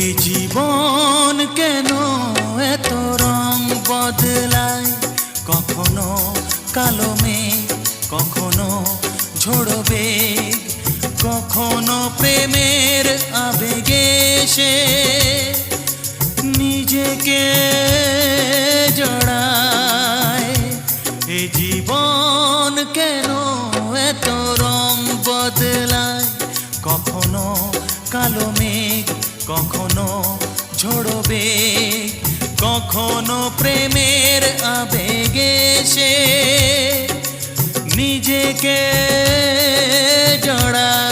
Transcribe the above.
এ জীবন কেন এত রং বদলায়, কখনো কালো মেঘ, কখনো ঝোড়ো বেগ, কখনো প্রেমের আবেগে সে নিজেকে জড়ায়। এ জীবন কেন এত রং বদলায়, কখনো কালো মেঘ, কখনো ঝোড়ো বেগ, কখনো প্রেমের আবেগে সে নিজেকে জড়ায়।